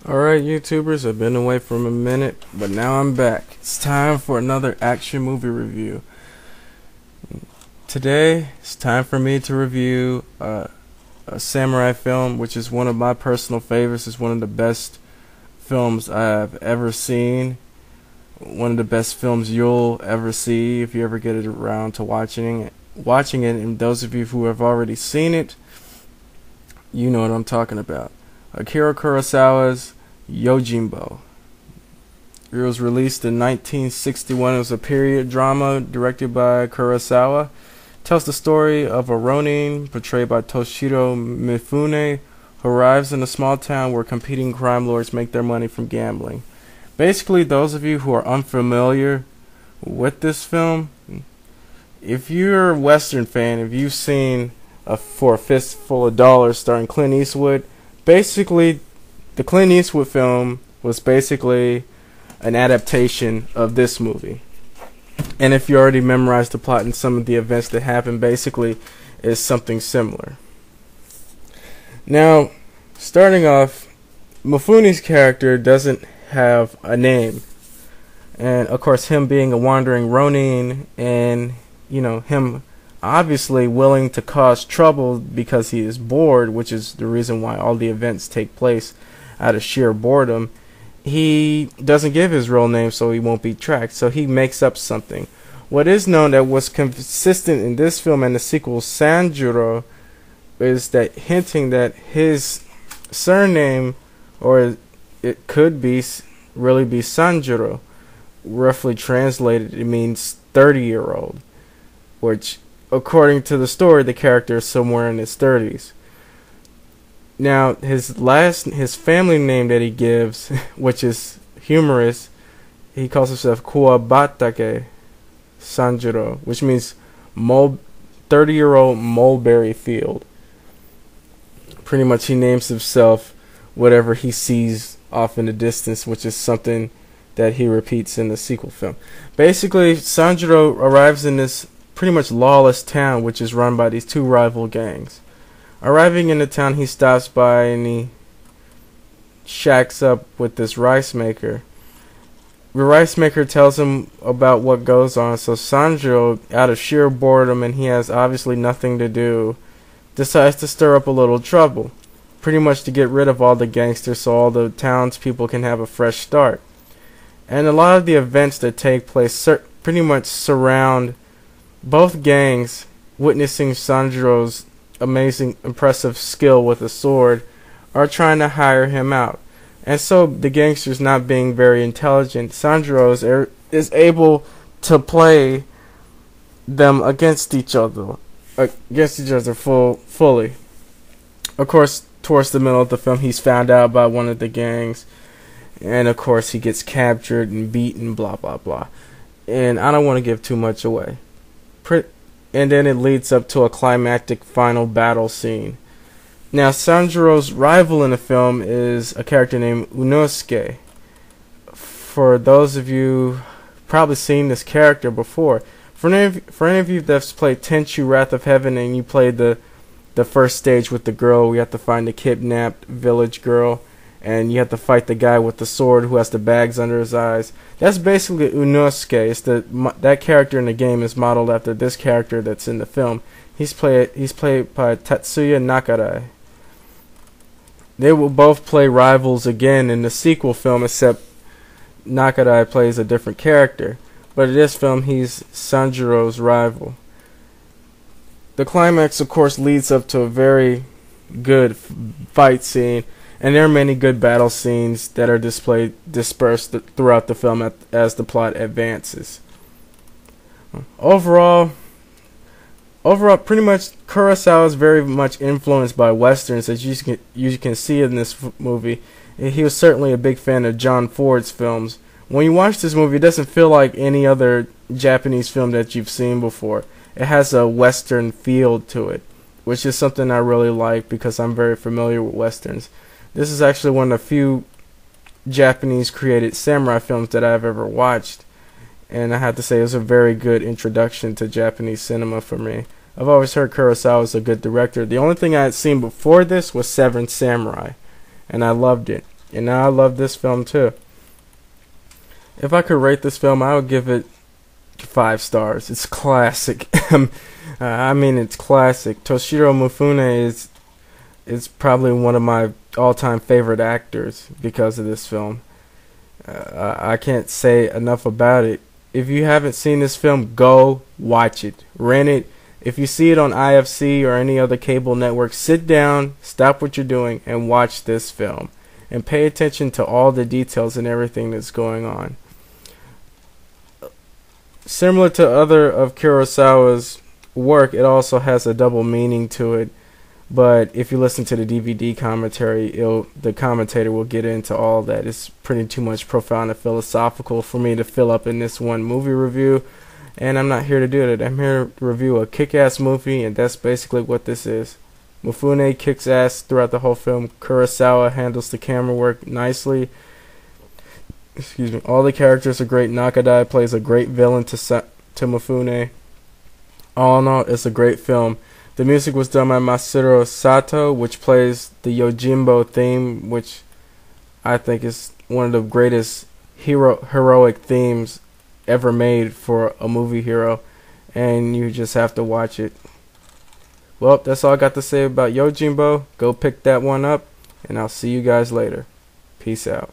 Alright, YouTubers, I've been away from a minute, but now I'm back. It's time for another action movie review. Today, it's time for me to review a samurai film, which is one of my personal favorites. It's one of the best films I've ever seen. One of the best films you'll ever see if you ever get it around to watching it. And those of you who have already seen it, you know what I'm talking about. Akira Kurosawa's Yojimbo. It was released in 1961. It was a period drama directed by Kurosawa. It tells the story of a Ronin, portrayed by Toshiro Mifune, who arrives in a small town where competing crime lords make their money from gambling. Basically, those of you who are unfamiliar with this film, if you're a Western fan, if you've seen For a Fistful of Dollars starring Clint Eastwood, basically, the Clint Eastwood film was basically an adaptation of this movie. And if you already memorized the plot and some of the events that happened, basically, is something similar. Now, starting off, Mifune's character doesn't have a name. And, of course, him being a wandering Ronin and, him obviously willing to cause trouble because he is bored, which is the reason why all the events take place out of sheer boredom. He doesn't give his real name so he won't be tracked, so he makes up something. What is known that was consistent in this film and the sequel, Sanjuro, is that hinting that his surname, or it could be really be Sanjuro, roughly translated it means 30-year-old, which according to the story, the character is somewhere in his 30s. Now, his family name that he gives, which is humorous, he calls himself Kuwabatake Sanjuro, which means 30-year-old mulberry field. Pretty much he names himself whatever he sees off in the distance, which is something that he repeats in the sequel film. Basically, Sanjuro arrives in this pretty much lawless town, which is run by these two rival gangs. Arriving in the town, he stops by and he shacks up with this rice maker. The rice maker tells him about what goes on, so Sanjuro, out of sheer boredom, and he has obviously nothing to do, decides to stir up a little trouble, pretty much to get rid of all the gangsters so all the townspeople can have a fresh start. And a lot of the events that take place pretty much surround both gangs witnessing Sanjuro's amazing, impressive skill with a sword are trying to hire him out. And so the gangsters, not being very intelligent, Sanjuro is able to play them against each other fully. Of course, towards the middle of the film, he's found out by one of the gangs, and of course he gets captured and beaten, blah blah blah. And I don't want to give too much away. And then it leads up to a climactic final battle scene. Now, Sanjuro's rival in the film is a character named Unosuke. For those of you probably seen this character before, for any of you that's played Tenchu Wrath of Heaven and you played the first stage with the girl, we have to find the kidnapped village girl, and you have to fight the guy with the sword who has the bags under his eyes. That's basically Unosuke. It's that character in the game is modeled after this character that's in the film. He's played by Tatsuya Nakadai. They will both play rivals again in the sequel film, except Nakadai plays a different character. But in this film, he's Sanjuro's rival. The climax, of course, leads up to a very good fight scene. And there are many good battle scenes that are dispersed throughout the film as the plot advances. Overall, pretty much Kurosawa is very much influenced by westerns, as you can see in this movie. He was certainly a big fan of John Ford's films. When you watch this movie, it doesn't feel like any other Japanese film that you've seen before. It has a western feel to it, which is something I really like because I'm very familiar with westerns. This is actually one of the few Japanese-created samurai films that I've ever watched, and I have to say it was a very good introduction to Japanese cinema for me. I've always heard Kurosawa is a good director. The only thing I had seen before this was Seven Samurai, and I loved it. And now I love this film too. If I could rate this film, I would give it 5 stars. It's classic. I mean, it's classic. Toshiro Mifune is probably one of my all-time favorite actors because of this film. I can't say enough about it. If you haven't seen this film, go watch it. Rent it. If you see it on IFC or any other cable network, sit down, stop what you're doing, and watch this film. And pay attention to all the details and everything that's going on. Similar to other of Kurosawa's work, it also has a double meaning to it. But if you listen to the DVD commentary, the commentator will get into all that. It's pretty too much profound and philosophical for me to fill up in this one movie review. And I'm not here to do that. I'm here to review a kick-ass movie, and that's basically what this is. Mifune kicks ass throughout the whole film. Kurosawa handles the camera work nicely. Excuse me. All the characters are great. Nakadai plays a great villain to Mifune. All in all, it's a great film. The music was done by Masaru Sato, which plays the Yojimbo theme, which I think is one of the greatest heroic themes ever made for a movie hero, and you just have to watch it. Well, that's all I got to say about Yojimbo. Go pick that one up, and I'll see you guys later. Peace out.